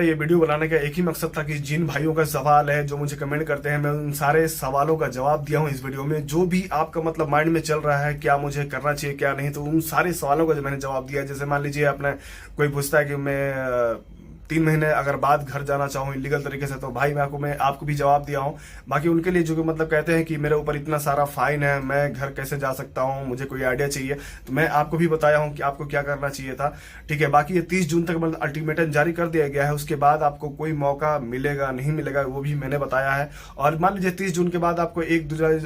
ये वीडियो बनाने का एक ही मकसद था कि जिन भाइयों का सवाल है जो मुझे कमेंट करते हैं, मैं उन सारे सवालों का जवाब दिया हूं इस वीडियो में। जो भी आपका मतलब माइंड में चल रहा है क्या मुझे करना चाहिए क्या नहीं, तो उन सारे सवालों का जो मैंने जवाब दिया। जैसे मान लीजिए आपने कोई पूछता है कि मैं 3 महीने अगर बाद घर जाना चाहूँ इलीगल तरीके से, तो भाई मैं आपको भी जवाब दिया हूँ। बाकी उनके लिए जो कि मतलब कहते हैं कि मेरे ऊपर इतना सारा फाइन है, मैं घर कैसे जा सकता हूँ, मुझे कोई आइडिया चाहिए, तो मैं आपको भी बताया हूँ कि आपको क्या करना चाहिए था। ठीक है, बाकी ये 30 जून तक मतलब अल्टीमेटम जारी कर दिया गया है। उसके बाद आपको कोई मौका मिलेगा नहीं मिलेगा वो भी मैंने बताया है। और मान लीजिए 30 जून के बाद आपको 1 जुलाई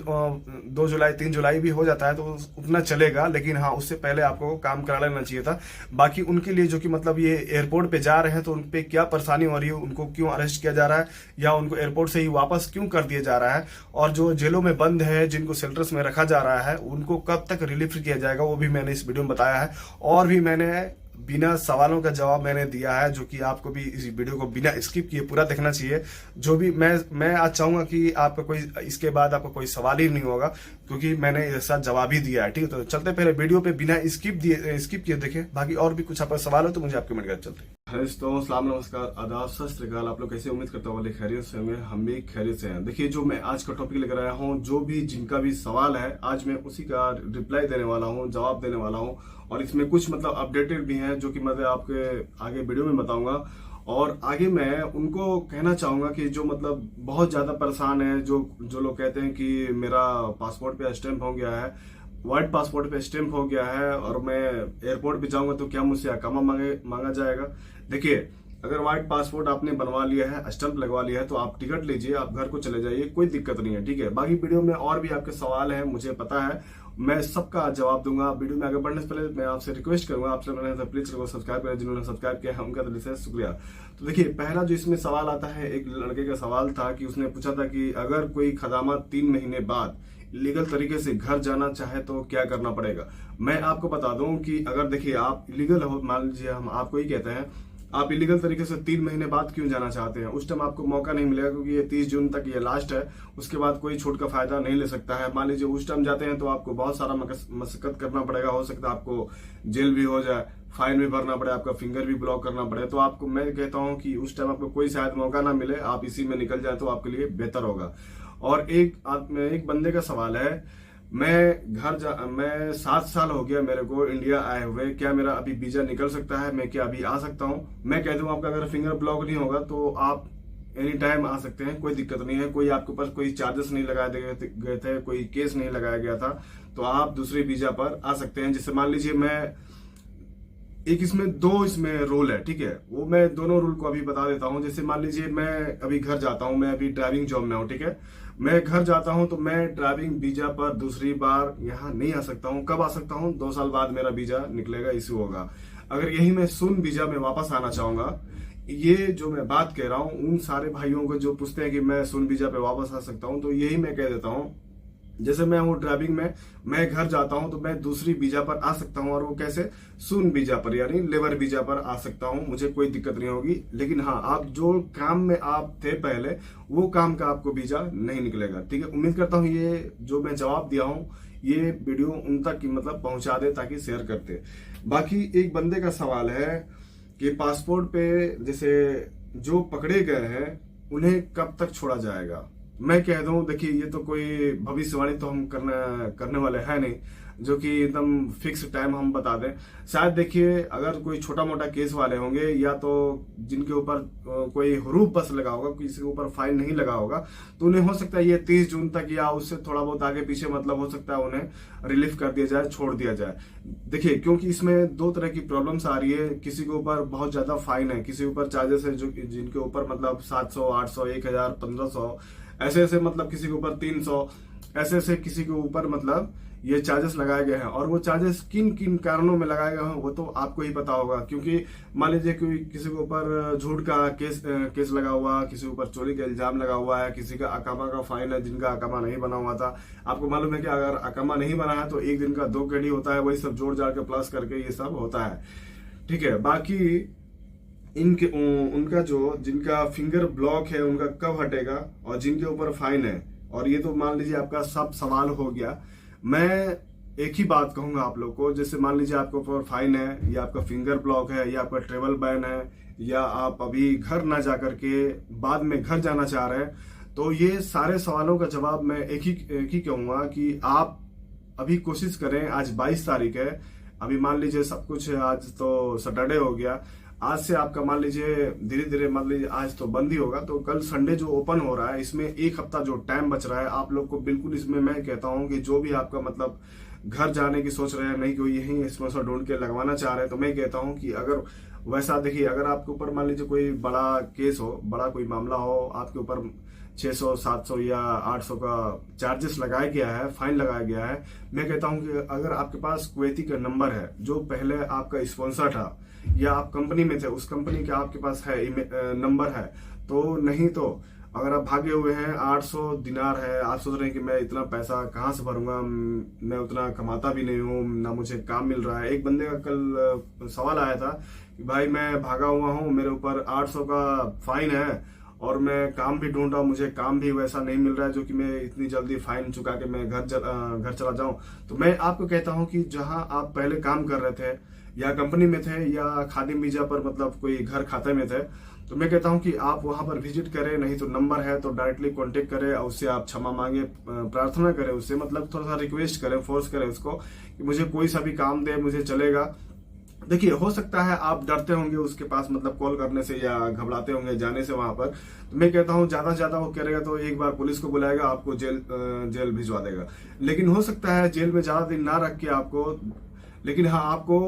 2 जुलाई 3 जुलाई भी हो जाता है तो उतना चलेगा, लेकिन हाँ उससे पहले आपको काम करा लेना चाहिए था। बाकी उनके लिए जो कि मतलब ये एयरपोर्ट पे जा रहे हैं तो उन पे क्या परेशानी हो रही है, उनको क्यों अरेस्ट किया जा रहा है या उनको एयरपोर्ट से ही वापस क्यों कर दिया जा रहा है, और जो जेलों में बंद है जिनको शेल्टर्स में रखा जा रहा है उनको कब तक रिलीफ किया जाएगा, वो भी मैंने इस वीडियो में बताया है। और भी मैंने बिना सवालों का जवाब मैंने दिया है, जो कि आपको भी इस वीडियो को बिना स्किप किए पूरा देखना चाहिए। जो भी मैं आज चाहूंगा कि आपका कोई इसके बाद आपका कोई सवाल ही नहीं होगा, क्योंकि मैंने ऐसा जवाब ही दिया है। ठीक है, तो चलते पहले वीडियो पे बिना स्किप किए देखें। बाकी और भी कुछ आपका सवाल हो तो मुझे आप कमेंट कर चलते। तो सलाम नमस्कार आदाब सत श्री अकाल। आप लोग कैसे, उम्मीद करता हूँ वाले खैरियत से होंगे, हम भी खैरियत से हैं। देखिए, जो मैं आज का टॉपिक लेकर आया हूँ, जो भी जिनका भी सवाल है आज मैं उसी का रिप्लाई देने वाला हूँ, जवाब देने वाला हूँ। और इसमें कुछ मतलब अपडेटेड भी हैं जो कि मैं आपके आगे वीडियो में बताऊंगा। और आगे मैं उनको कहना चाहूंगा कि जो मतलब बहुत ज्यादा परेशान है, जो लोग कहते हैं कि मेरा पासपोर्ट पे स्टैंप हो गया है, व्हाइट पासपोर्ट पे स्टैंप हो गया है और मैं एयरपोर्ट पे जाऊंगा तो क्या मुझसे अकामा मांगा जाएगा। देखिए, अगर व्हाइट पासपोर्ट आपने बनवा लिया है, स्टैंप लगवा लिया है, तो आप टिकट लीजिए, आप घर को चले जाइए, कोई दिक्कत नहीं है। ठीक है, बाकी वीडियो में और भी आपके सवाल है, मुझे पता है, मैं सबका जवाब दूंगा। वीडियो में आगे बढ़ने से पहले मैं आपसे रिक्वेस्ट करूंगा, आपसे प्लीज सब्सक्राइब करें, जिन्होंने सब्सक्राइब किया है उनका दिल से शुक्रिया। तो देखिए, पहला जो इसमें सवाल आता है, एक लड़के का सवाल था कि उसने पूछा था कि अगर कोई खदामा 3 महीने बाद लीगल तरीके से घर जाना चाहे तो क्या करना पड़ेगा। मैं आपको बता दूं कि अगर देखिए आप इलीगल हो, मान लीजिए हम आपको ही कहते हैं, आप इलीगल तरीके से 3 महीने बाद क्यों जाना चाहते हैं, उस टाइम आपको मौका नहीं मिलेगा, क्योंकि ये 30 जून तक ये लास्ट है। उसके बाद कोई छूट का फायदा नहीं ले सकता है। मान लीजिए उस टाइम जाते हैं तो आपको बहुत सारा मशक्कत करना पड़ेगा, हो सकता है आपको जेल भी हो जाए, फाइन भी भरना पड़े, आपका फिंगर भी ब्लॉक करना पड़े। तो आपको मैं कहता हूं कि उस टाइम आपको कोई शायद मौका ना मिले, आप इसी में निकल जाए तो आपके लिए बेहतर होगा। और एक बंदे का सवाल है, मैं 7 साल हो गया मेरे को इंडिया आए हुए, क्या मेरा अभी वीजा निकल सकता है, मैं क्या अभी आ सकता हूँ। मैं कह दूं आपका अगर फिंगर ब्लॉक नहीं होगा तो आप एनी टाइम आ सकते हैं, कोई दिक्कत नहीं है। कोई आपके पास कोई चार्जेस नहीं लगाए गए थे, कोई केस नहीं लगाया गया था, तो आप दूसरे वीजा पर आ सकते हैं। जैसे मान लीजिए दो इसमें रूल है, ठीक है, वो मैं दोनों रूल को अभी बता देता हूँ। जैसे मान लीजिए मैं अभी घर जाता हूँ, मैं अभी ड्राइविंग जॉब में हूँ, ठीक है, मैं घर जाता हूँ तो मैं ड्राइविंग वीजा पर दूसरी बार यहाँ नहीं आ सकता हूँ। कब आ सकता हूँ, 2 साल बाद मेरा वीजा निकलेगा, इश्यू होगा। अगर यही मैं सुन वीजा में वापस आना चाहूंगा, ये जो मैं बात कह रहा हूँ उन सारे भाइयों को जो पूछते हैं कि मैं सुन वीजा पे वापस आ सकता हूँ, तो यही मैं कह देता हूँ। जैसे मैं हूँ ड्राइविंग में, मैं घर जाता हूँ तो मैं दूसरी वीजा पर आ सकता हूँ, और वो कैसे, सून वीजा पर यानी लेबर वीजा पर आ सकता हूँ, मुझे कोई दिक्कत नहीं होगी। लेकिन हाँ, आप जो काम में आप थे पहले, वो काम का आपको वीजा नहीं निकलेगा। ठीक है, उम्मीद करता हूँ ये जो मैं जवाब दिया हूँ ये वीडियो उन तक की मतलब पहुंचा दे ताकि शेयर करते। बाकी एक बंदे का सवाल है कि पासपोर्ट पे जैसे जो पकड़े गए हैं उन्हें कब तक छोड़ा जाएगा। मैं कह दूं, देखिए, ये तो कोई भविष्यवाणी तो हम करने वाले हैं नहीं जो कि एकदम फिक्स टाइम हम बता दें। शायद देखिए, अगर कोई छोटा मोटा केस वाले होंगे या तो जिनके ऊपर कोई हरूफ बस लगा होगा, किसी के ऊपर फाइन नहीं लगा होगा, तो उन्हें हो सकता है ये 30 जून तक या उससे थोड़ा बहुत आगे पीछे मतलब हो सकता है उन्हें रिलीफ कर दिया जाए, छोड़ दिया जाए। देखिए, क्योंकि इसमें 2 तरह की प्रॉब्लम्स आ रही है। किसी के ऊपर बहुत ज्यादा फाइन है, किसी के ऊपर चार्जेस है, जो जिनके ऊपर मतलब 700, 800, 1000, 1500 ऐसे मतलब किसी के ऊपर 300 ऐसे किसी के ऊपर मतलब ये चार्जेस लगाए गए हैं। और वो चार्जेस किन किन कारणों में लगाए गए हैं वो तो आपको ही पता होगा। क्योंकि मान लीजिए कोई किसी के ऊपर झूठ का केस लगा हुआ, किसी के ऊपर चोरी का इल्जाम लगा हुआ है, किसी का अकामा का फाइन है, जिनका अकामा नहीं बना हुआ था। आपको मालूम है कि अगर अकामा नहीं बना है तो 1 दिन का 2 केडी होता है, वही सब जोड़ जाड़ के प्लस करके ये सब होता है। ठीक है, बाकी उनका जिनका फिंगर ब्लॉक है उनका कब हटेगा, और जिनके ऊपर फाइन है, और ये तो मान लीजिए आपका सब सवाल हो गया। मैं एक ही बात कहूंगा आप लोग को, जैसे मान लीजिए आपके ऊपर फाइन है, या आपका फिंगर ब्लॉक है, या आपका ट्रेवल बैन है, या आप अभी घर ना जा करके बाद में घर जाना चाह रहे हैं, तो ये सारे सवालों का जवाब मैं एक ही कहूंगा कि आप अभी कोशिश करें। आज 22 तारीख है, अभी मान लीजिए सब कुछ, आज तो सैटरडे हो गया, आज से आपका मान लीजिए धीरे धीरे मान लीजिए आज तो बंद ही होगा, तो कल संडे जो ओपन हो रहा है इसमें एक हफ्ता जो टाइम बच रहा है आप लोग को, बिल्कुल इसमें मैं कहता हूं कि जो भी आपका मतलब घर जाने की सोच रहे हैं, नहीं कोई यही स्पॉन्सर ढूंढ के लगवाना चाह रहे हैं, तो मैं कहता हूं कि अगर वैसा देखिए, अगर आपके ऊपर मान लीजिए कोई बड़ा केस हो, बड़ा कोई मामला हो, आपके ऊपर 600, 700 या 800 का चार्जेस लगाया गया है, फाइन लगाया गया है, मैं कहता हूं कि अगर आपके पास कुवैती का नंबर है जो पहले आपका स्पॉन्सर था या आप कंपनी में थे, उस कंपनी का आपके पास है नंबर है, तो नहीं तो अगर आप भागे हुए हैं 800 दिनार है, आप सोच रहे हैं कि मैं इतना पैसा कहाँ से भरूंगा, मैं उतना कमाता भी नहीं हूँ, ना मुझे काम मिल रहा है। एक बंदे का कल सवाल आया था कि भाई मैं भागा हुआ हूँ, मेरे ऊपर 800 का फाइन है और मैं काम भी ढूंढ रहा हूँ, मुझे काम भी वैसा नहीं मिल रहा है जो कि मैं इतनी जल्दी फाइन चुका के मैं घर चला जाऊं। तो मैं आपको कहता हूं कि जहां आप पहले काम कर रहे थे या कंपनी में थे या खादिम वीजा पर मतलब कोई घर खाते में थे, तो मैं कहता हूं कि आप वहां पर विजिट करें, नहीं तो नंबर है तो डायरेक्टली कांटेक्ट करें और उससे आप क्षमा मांगे, प्रार्थना करें उससे, मतलब थोड़ा सा रिक्वेस्ट करें, फोर्स करें उसको कि मुझे कोई सा भी काम दे, मुझे चलेगा। देखिए हो सकता है आप डरते होंगे उसके पास मतलब कॉल करने से या घबराते होंगे जाने से वहां पर, तो मैं कहता हूं ज्यादा से ज्यादा वो करेगा तो एक बार पुलिस को बुलाएगा, आपको जेल भिजवा देगा। लेकिन हो सकता है जेल में ज्यादा दिन ना रख के आपको, लेकिन हाँ आपको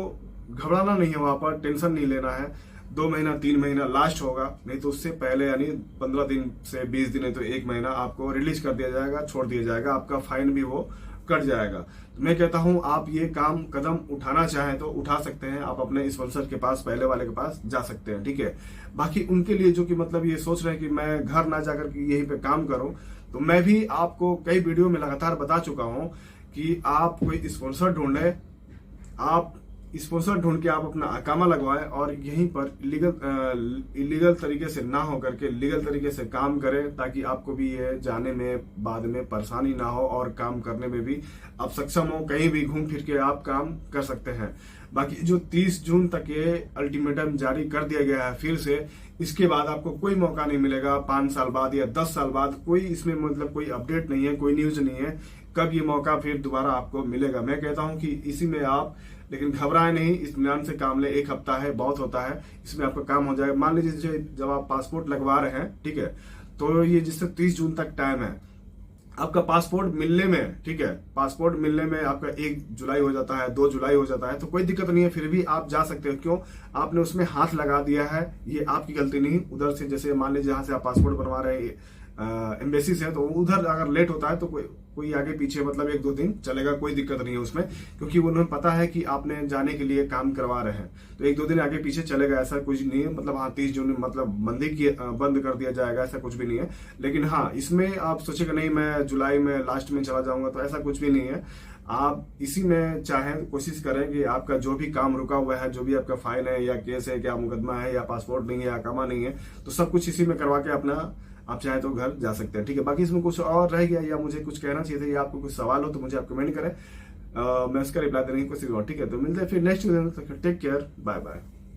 घबराना नहीं है, वहां पर टेंशन नहीं लेना है। 2 महीना 3 महीना लास्ट होगा, नहीं तो उससे पहले यानी 15 दिन से 20 दिन है तो 1 महीना आपको रिलीज कर दिया जाएगा, छोड़ दिया जाएगा, आपका फाइन भी वो कट जाएगा। तो मैं कहता हूं आप ये काम कदम उठाना चाहें तो उठा सकते हैं, आप अपने स्पॉन्सर के पास, पहले वाले के पास जा सकते हैं, ठीक है। बाकी उनके लिए जो कि मतलब ये सोच रहे हैं कि मैं घर ना जाकर के यहीं पे काम करूं, तो मैं भी आपको कई वीडियो में लगातार बता चुका हूं कि आप कोई स्पॉन्सर ढूंढे, आप स्पॉन्सर ढूंढ के आप अपना अकामा लगवाएं और यहीं पर इलीगल तरीके से ना हो करके लीगल तरीके से काम करें, ताकि आपको भी ये जाने में बाद में परेशानी ना हो और काम करने में भी आप सक्षम हो, कहीं भी घूम फिर के आप काम कर सकते हैं। बाकी जो 30 जून तक ये अल्टीमेटम जारी कर दिया गया है फिर से, इसके बाद आपको कोई मौका नहीं मिलेगा 5 साल बाद या 10 साल बाद, कोई इसमें मतलब कोई अपडेट नहीं है, कोई न्यूज नहीं है कब ये मौका फिर दोबारा आपको मिलेगा। मैं कहता हूं कि इसी में आप, लेकिन घबराए नहीं, इत्मीनान से काम ले, 1 हफ्ता है, बहुत होता है, इसमें आपका काम हो जाएगा। मान लीजिए जब आप पासपोर्ट लगवा रहे हैं, ठीक है, तो ये जिससे 30 जून तक टाइम है, आपका पासपोर्ट मिलने में, ठीक है, पासपोर्ट मिलने में आपका 1 जुलाई हो जाता है, 2 जुलाई हो जाता है, तो कोई दिक्कत नहीं है, फिर भी आप जा सकते हो। क्यों? आपने उसमें हाथ लगा दिया है, ये आपकी गलती नहीं। उधर से जैसे मान लीजिए जहां से आप पासपोर्ट बनवा रहे हैं एम्बेसी से, तो उधर अगर लेट होता है तो कोई आगे पीछे मतलब 1-2 दिन चलेगा, कोई दिक्कत नहीं है उसमें, क्योंकि उन्हें पता है कि आपने जाने के लिए काम करवा रहे हैं, तो 1-2 दिन आगे पीछे चलेगा, ऐसा कुछ नहीं है। मतलब हाँ 30 जून मतलब बंद कर दिया जाएगा, ऐसा कुछ भी नहीं है। लेकिन हाँ इसमें आप सोचेगा नहीं मैं जुलाई में लास्ट में चला जाऊंगा, तो ऐसा कुछ भी नहीं है। आप इसी में चाहें कोशिश करें कि आपका जो भी काम रुका हुआ है, जो भी आपका फाइन है या केस है, क्या मुकदमा है या पासपोर्ट नहीं है या अकामा नहीं है, तो सब कुछ इसी में करवा के अपना आप चाहे तो घर जा सकते हैं, ठीक है। बाकी इसमें कुछ और रह गया या मुझे कुछ कहना चाहिए था या आपको कुछ सवाल हो तो मुझे आप कमेंट करें, मैं उसका रिप्लाई देने की कोशिश करूँ, ठीक है। तो मिलते हैं फिर नेक्स्ट वीडियो में, टेक केयर, बाय बाय।